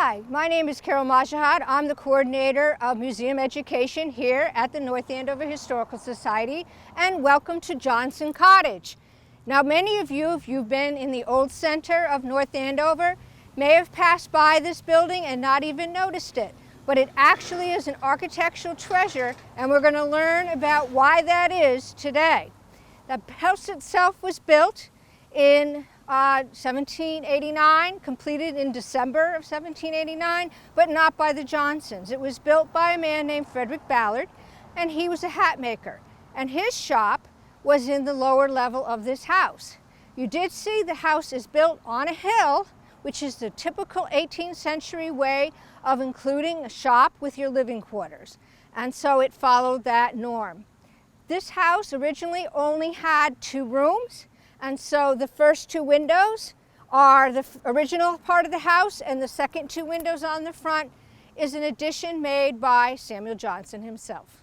Hi, my name is Carol Majahad. I'm the coordinator of museum education here at the North Andover Historical Society, and welcome to Johnson Cottage. Now, many of you, if you've been in the old center of North Andover, may have passed by this building and not even noticed it, but it actually is an architectural treasure, and we're going to learn about why that is today. The house itself was built in 1789, completed in December of 1789, but not by the Johnsons. It was built by a man named Frederick Ballard, and he was a hat maker. And his shop was in the lower level of this house. You did see the house is built on a hill, which is the typical 18th century way of including a shop with your living quarters. And so it followed that norm. This house originally only had 2 rooms. And so the first 2 windows are the original part of the house, and the second 2 windows on the front is an addition made by Samuel Johnson himself.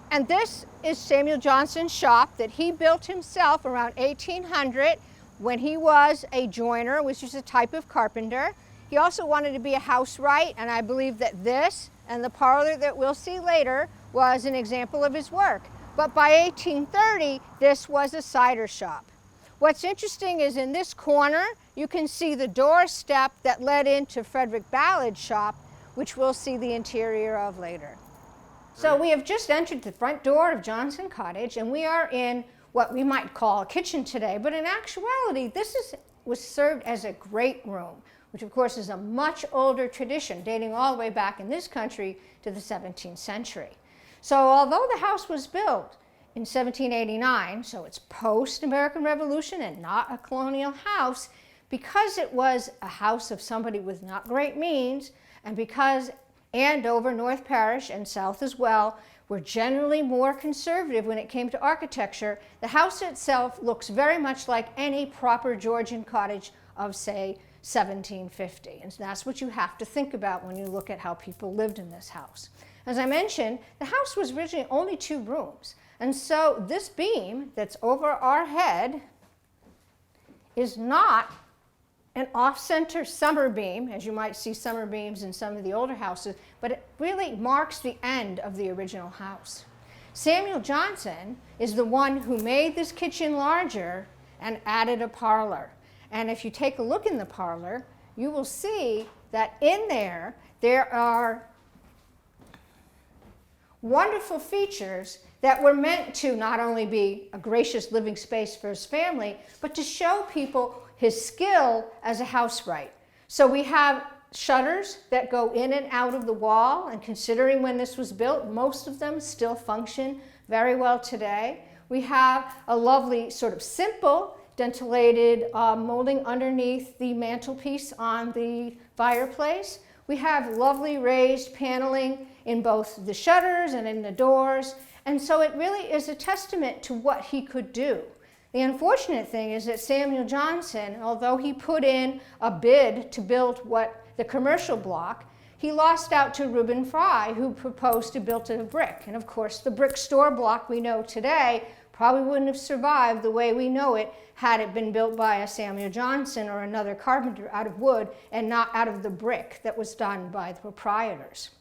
And this is Samuel Johnson's shop that he built himself around 1800 when he was a joiner, which is a type of carpenter. He also wanted to be a housewright, and I believe that this and the parlor that we'll see later was an example of his work. But by 1830, this was a cider shop. What's interesting is in this corner, you can see the doorstep that led into Frederick Ballard's shop, which we'll see the interior of later. So we have just entered the front door of Johnson Cottage, and we are in what we might call a kitchen today, but in actuality, this was served as a great room, which of course is a much older tradition dating all the way back in this country to the 17th century. So although the house was built in 1789, so it's post-American Revolution and not a colonial house, because it was a house of somebody with not great means, and because Andover, North Parish, and South as well, were generally more conservative when it came to architecture, the house itself looks very much like any proper Georgian cottage of, say, 1750. And that's what you have to think about when you look at how people lived in this house. As I mentioned, the house was originally only 2 rooms. And so this beam that's over our head is not an off-center summer beam, as you might see summer beams in some of the older houses, but it really marks the end of the original house. Samuel Johnson is the one who made this kitchen larger and added a parlor. And if you take a look in the parlor, you will see that in there are wonderful features that were meant to not only be a gracious living space for his family, but to show people his skill as a housewright. So we have shutters that go in and out of the wall, and considering when this was built, most of them still function very well today. We have a lovely sort of simple dentelated molding underneath the mantelpiece on the fireplace. We have lovely raised paneling in both the shutters and in the doors, and so it really is a testament to what he could do. The unfortunate thing is that Samuel Johnson, although he put in a bid to build the commercial block, he lost out to Reuben Fry, who proposed to build it of brick. And of course, the brick store block we know today probably wouldn't have survived the way we know it had it been built by a Samuel Johnson or another carpenter out of wood and not out of the brick that was done by the proprietors.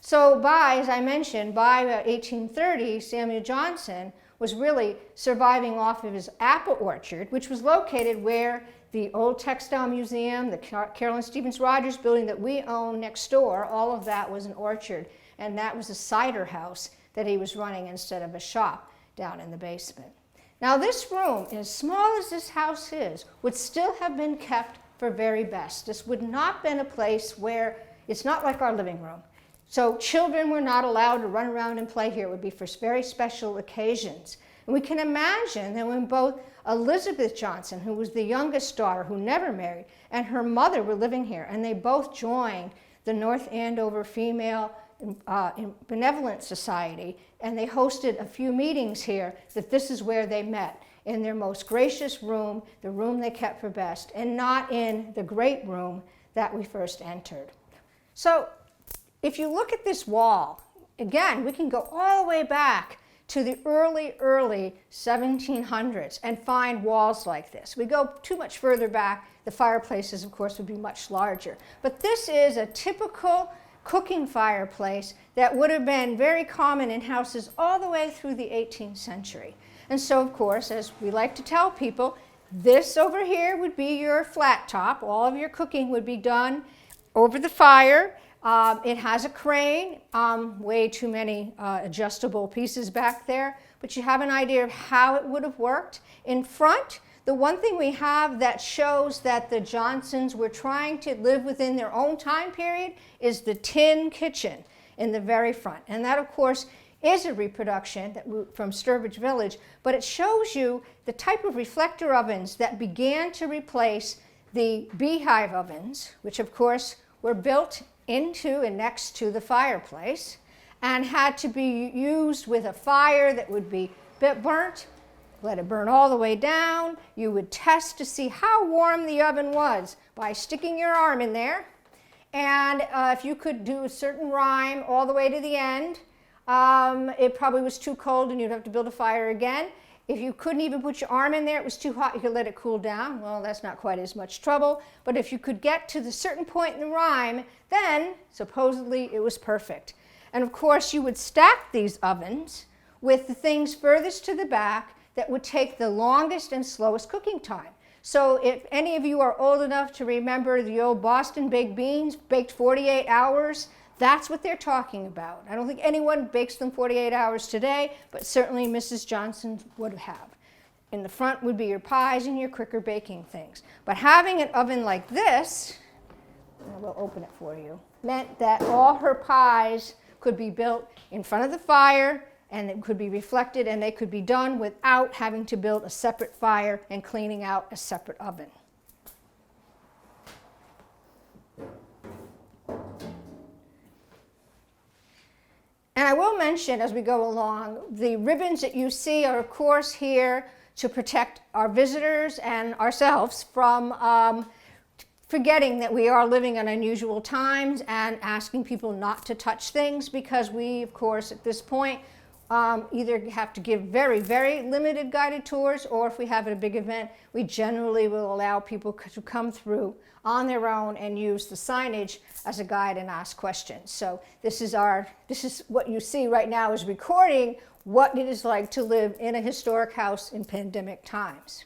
So as I mentioned, by 1830, Samuel Johnson was really surviving off of his apple orchard, which was located where the old textile museum, the Carolyn Stevens Rogers building that we own next door, all of that was an orchard, and that was a cider house that he was running instead of a shop down in the basement. Now this room, as small as this house is, would still have been kept for very best. This would not have been a place where, it's not like our living room. So children were not allowed to run around and play here. It would be for very special occasions. And we can imagine that when both Elizabeth Johnson, who was the youngest daughter who never married, and her mother were living here, and they both joined the North Andover Female Benevolent Society, and they hosted a few meetings here, that this is where they met, in their most gracious room, the room they kept for best, and not in the great room that we first entered. So if you look at this wall, again, we can go all the way back to the early 1700s and find walls like this. We go too much further back, the fireplaces, of course, would be much larger. But this is a typical cooking fireplace that would have been very common in houses all the way through the 18th century. And so, of course, as we like to tell people, this over here would be your flat top. All of your cooking would be done over the fire. It has a crane, way too many adjustable pieces back there, but you have an idea of how it would have worked. In front, the one thing we have that shows that the Johnsons were trying to live within their own time period is the tin kitchen in the very front. And that, of course, is a reproduction from Sturbridge Village, but it shows you the type of reflector ovens that began to replace the beehive ovens, which of course were built into and next to the fireplace and had to be used with a fire that would be burnt, let it burn all the way down. You would test to see how warm the oven was by sticking your arm in there, and if you could do a certain rhyme all the way to the end, it probably was too cold and you'd have to build a fire again. If you couldn't even put your arm in there, it was too hot, you could let it cool down. Well, that's not quite as much trouble. But if you could get to the certain point in the rhyme, then supposedly it was perfect. And of course, you would stack these ovens with the things furthest to the back that would take the longest and slowest cooking time. So if any of you are old enough to remember the old Boston baked beans, baked 48 hours, that's what they're talking about. I don't think anyone bakes them 48 hours today, but certainly Mrs. Johnson would have. In the front would be your pies and your quicker baking things. But having an oven like this, and we'll open it for you, meant that all her pies could be built in front of the fire, and it could be reflected, and they could be done without having to build a separate fire and cleaning out a separate oven. And I will mention as we go along, the ribbons that you see are of course here to protect our visitors and ourselves from forgetting that we are living in unusual times and asking people not to touch things, because we, of course, at this point, either have to give very, very limited guided tours, or if we have a big event, we generally will allow people to come through on their own and use the signage as a guide and ask questions. So this is what you see right now is recording what it is like to live in a historic house in pandemic times.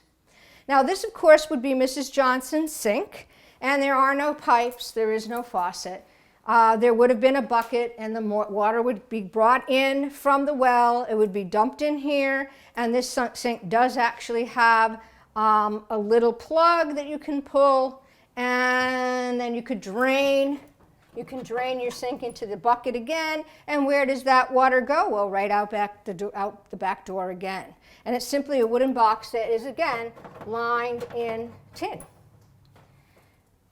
Now this, of course, would be Mrs. Johnson's sink, and there are no pipes, there is no faucet. There would have been a bucket, and the water would be brought in from the well. It would be dumped in here, and this sink does actually have a little plug that you can pull, and then you could drain. You can drain your sink into the bucket again, and where does that water go? Well, right out the back door again. And it's simply a wooden box that is, again, lined in tin.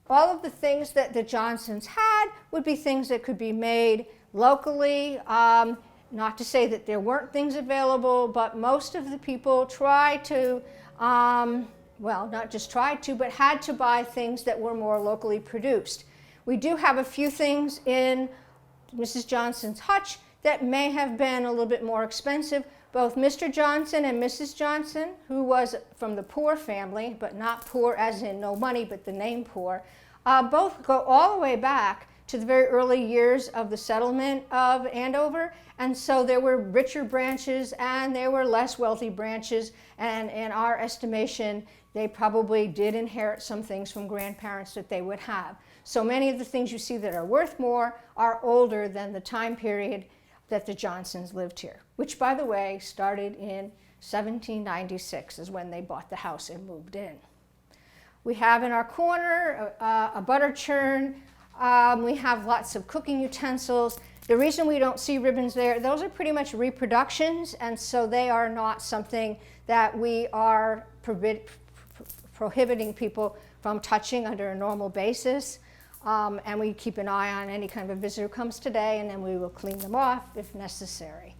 All of the things that the Johnsons had would be things that could be made locally. Not to say that there weren't things available, but most of the people tried to, well, not just tried to, but had to buy things that were more locally produced. We do have a few things in Mrs. Johnson's hutch that may have been a little bit more expensive. Both Mr. Johnson and Mrs. Johnson, who was from the poor family, but not poor as in no money, but the name poor, both go all the way back to the very early years of the settlement of Andover. And so there were richer branches and there were less wealthy branches. And in our estimation, they probably did inherit some things from grandparents that they would have. So many of the things you see that are worth more are older than the time period that the Johnsons lived here, which, by the way, started in 1796 is when they bought the house and moved in. We have in our corner a butter churn. We have lots of cooking utensils. The reason we don't see ribbons there, those are pretty much reproductions, and so they are not something that we are prohibiting people from touching under a normal basis. And we keep an eye on any kind of a visitor who comes today, and then we will clean them off if necessary.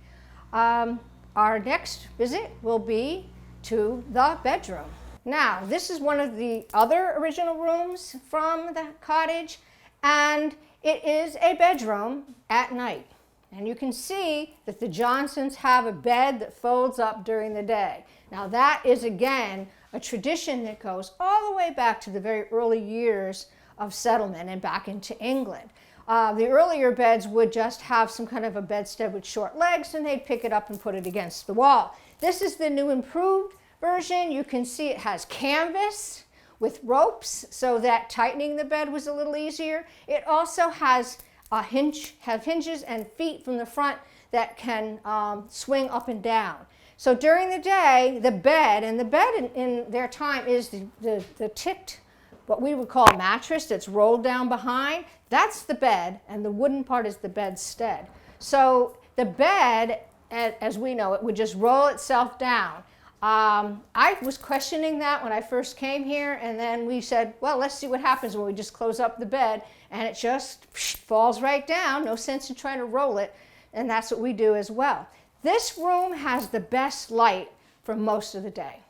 Our next visit will be to the bedroom. Now, this is one of the other original rooms from the cottage, and it is a bedroom at night. And you can see that the Johnsons have a bed that folds up during the day. Now that is, again, a tradition that goes all the way back to the very early years of settlement and back into England. The earlier beds would just have some kind of a bedstead with short legs, and they'd pick it up and put it against the wall. This is the new improved version. You can see it has canvas with ropes so that tightening the bed was a little easier. It also has hinges and feet from the front that can swing up and down. So during the day, the bed in their time is the ticked, what we would call a mattress that's rolled down behind. That's the bed, and the wooden part is the bedstead. So the bed, as we know it, would just roll itself down. I was questioning that when I first came here, and then we said, well, let's see what happens when we just close up the bed, and it just falls right down. No sense in trying to roll it, and that's what we do as well. This room has the best light for most of the day.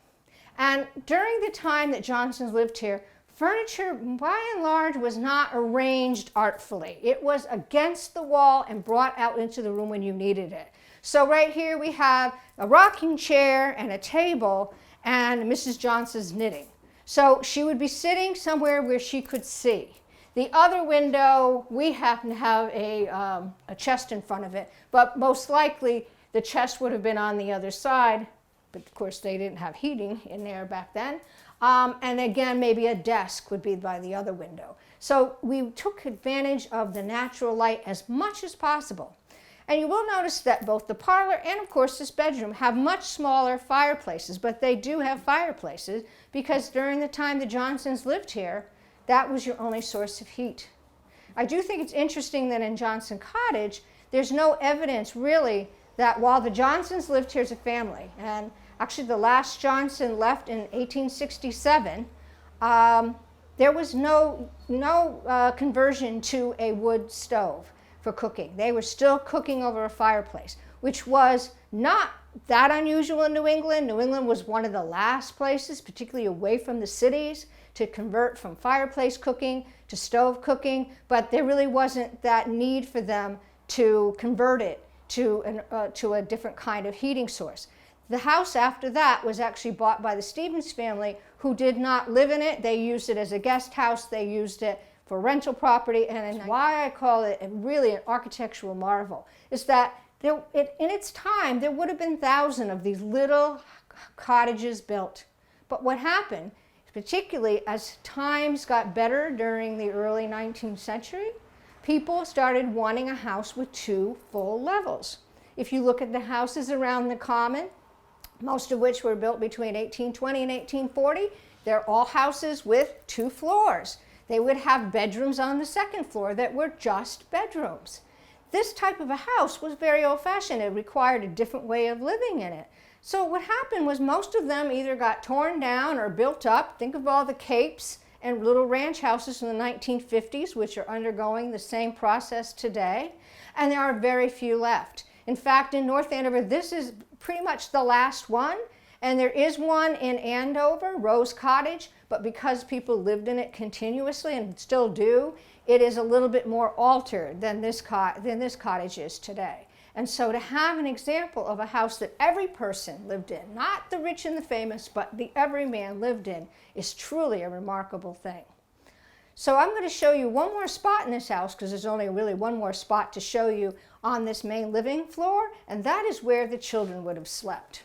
And during the time that Johnsons lived here, furniture, by and large, was not arranged artfully. It was against the wall and brought out into the room when you needed it. So right here we have a rocking chair and a table and Mrs. Johnson's knitting. So she would be sitting somewhere where she could see. The other window, we happen to have a chest in front of it, but most likely the chest would have been on the other side, but of course they didn't have heating in there back then. And again, maybe a desk would be by the other window. So we took advantage of the natural light as much as possible. And you will notice that both the parlor and, of course, this bedroom have much smaller fireplaces, but they do have fireplaces because during the time the Johnsons lived here, that was your only source of heat. I do think it's interesting that in Johnson Cottage, there's no evidence really that while the Johnsons lived here as a family, and actually the last Johnson left in 1867, there was no conversion to a wood stove for cooking. They were still cooking over a fireplace, which was not that unusual in New England. New England was one of the last places, particularly away from the cities, to convert from fireplace cooking to stove cooking, but there really wasn't that need for them to convert it to a different kind of heating source. The house after that was actually bought by the Stevens family, who did not live in it. They used it as a guest house. They used it for rental property, and why I call it really an architectural marvel is that in its time there would have been thousands of these little cottages built. But what happened, particularly as times got better during the early 19th century, people started wanting a house with 2 full levels. If you look at the houses around the Common, most of which were built between 1820 and 1840, they're all houses with 2 floors. They would have bedrooms on the 2nd floor that were just bedrooms. This type of a house was very old-fashioned. It required a different way of living in it. So what happened was most of them either got torn down or built up. Think of all the capes and little ranch houses in the 1950s, which are undergoing the same process today, and there are very few left. In fact, in North Andover, this is pretty much the last one, and there is one in Andover, Rose Cottage, but because people lived in it continuously and still do, it is a little bit more altered than this cottage is today. And so to have an example of a house that every person lived in, not the rich and the famous, but the everyman lived in, is truly a remarkable thing. So I'm going to show you one more spot in this house, because there's only really one more spot to show you on this main living floor, and that is where the children would have slept.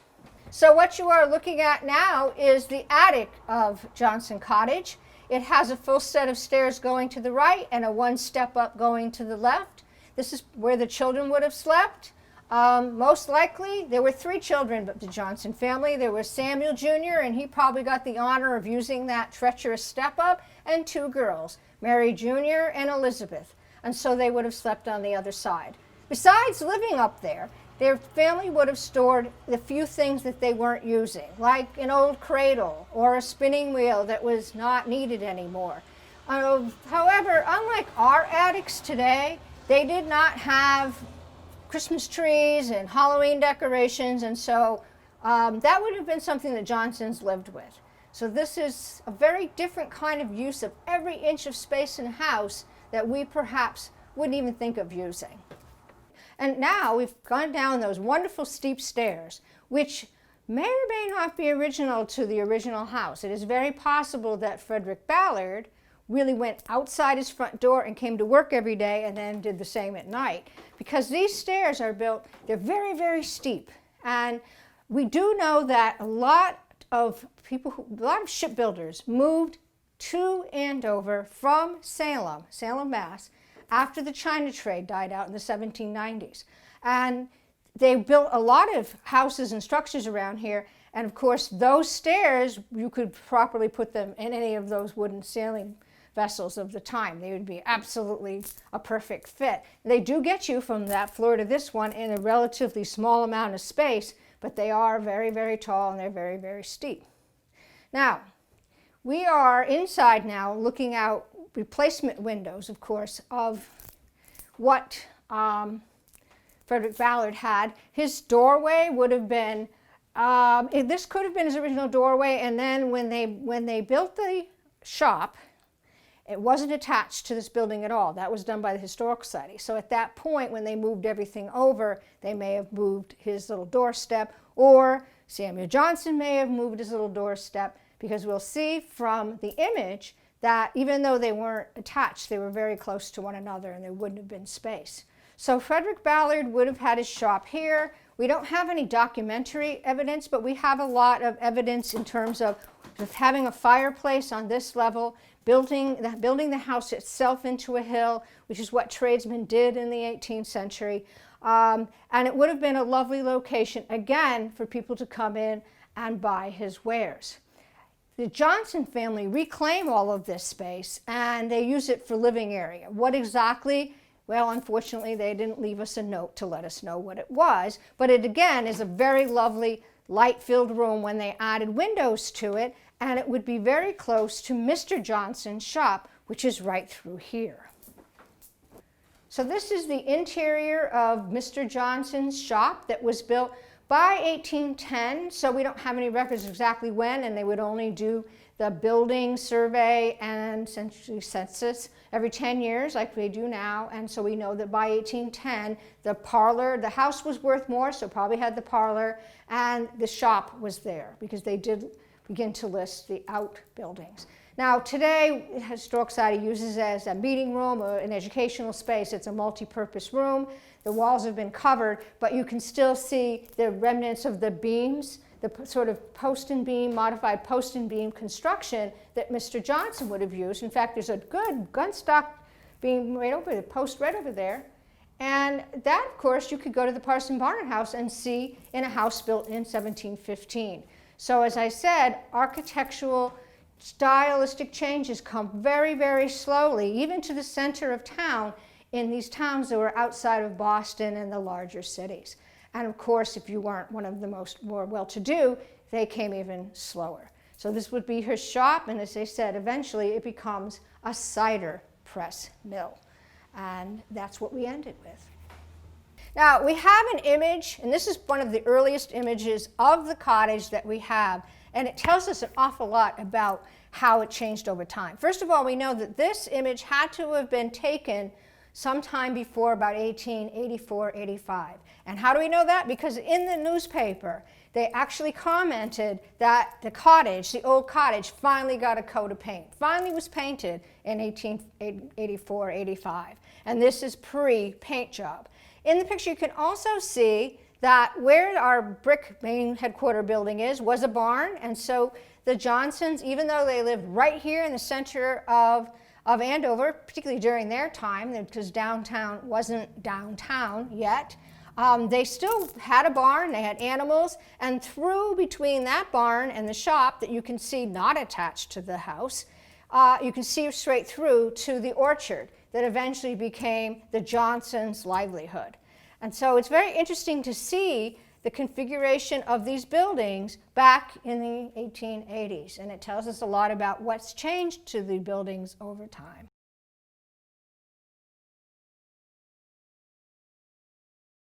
So what you are looking at now is the attic of Johnson Cottage. It has a full set of stairs going to the right and a 1 step up going to the left. This is where the children would have slept. Most likely, there were 3 children but the Johnson family. There was Samuel Jr., and he probably got the honor of using that treacherous step up, and 2 girls, Mary Jr. and Elizabeth. And so they would have slept on the other side. Besides living up there, their family would have stored the few things that they weren't using, like an old cradle or a spinning wheel that was not needed anymore. However, unlike our attics today, they did not have Christmas trees and Halloween decorations, and so that would have been something that Johnsons lived with. So this is a very different kind of use of every inch of space in a house that we perhaps wouldn't even think of using. And now we've gone down those wonderful steep stairs, which may or may not be original to the original house. It is very possible that Frederick Ballard really went outside his front door and came to work every day and then did the same at night. Because these stairs are built, they're very, very steep. And we do know that a lot of shipbuilders moved to Andover from Salem, Mass, after the China trade died out in the 1790s. And they built a lot of houses and structures around here. And of course, those stairs, you could properly put them in any of those wooden sailing vessels of the time. They would be absolutely a perfect fit. They do get you from that floor to this one in a relatively small amount of space, but they are very, very tall and they're very, very steep. Now, we are inside now looking out replacement windows, of course, of what Frederick Ballard had. His doorway would have been, this could have been his original doorway, and then when they built the shop, it wasn't attached to this building at all. That was done by the Historical Society. So at that point, when they moved everything over, they may have moved his little doorstep, or Samuel Johnson may have moved his little doorstep, because we'll see from the image that even though they weren't attached, they were very close to one another and there wouldn't have been space. So Frederick Ballard would have had his shop here. We don't have any documentary evidence, but we have a lot of evidence in terms of having a fireplace on this level, building the house itself into a hill, which is what tradesmen did in the 18th century. And it would have been a lovely location, again, for people to come in and buy his wares. The Johnson family reclaim all of this space and they use it for living area. What exactly? Well, unfortunately, they didn't leave us a note to let us know what it was, but it again is a very lovely light-filled room when they added windows to it, and it would be very close to Mr. Johnson's shop, which is right through here. So this is the interior of Mr. Johnson's shop that was built by 1810, so we don't have any records exactly when, and they would only do the building survey and essentially census every 10 years like they do now. And so we know that by 1810, the house was worth more, so probably had the parlor, and the shop was there because they did begin to list the outbuildings. Now today, the Historical Society uses it as a meeting room or an educational space. It's a multi-purpose room. The walls have been covered, but you can still see the remnants of the beams, the sort of post and beam, modified post and beam construction that Mr. Johnson would have used. In fact, there's a good gunstock beam right over the post right over there. And that, of course, you could go to the Parson Barnard house and see in a house built in 1715. So as I said, architectural stylistic changes come very, very slowly, even to the center of town in these towns that were outside of Boston and the larger cities. And of course, if you weren't one of the more well-to-do, they came even slower. So this would be her shop, and as I said, eventually it becomes a cider press mill. And that's what we ended with. Now, we have an image, and this is one of the earliest images of the cottage that we have, and it tells us an awful lot about how it changed over time. First of all, we know that this image had to have been taken sometime before about 1884-85. And how do we know that? Because in the newspaper, they actually commented that the cottage, the old cottage, finally got a coat of paint. Finally was painted in 1884-85. And this is pre-paint job. In the picture, you can also see that where our brick main headquarter building is was a barn. And so the Johnsons, even though they lived right here in the center of Andover, particularly during their time, because downtown wasn't downtown yet, they still had a barn, they had animals, and through between that barn and the shop that you can see not attached to the house, you can see straight through to the orchard that eventually became the Johnsons' livelihood. And so it's very interesting to see the configuration of these buildings back in the 1880s, and it tells us a lot about what's changed to the buildings over time.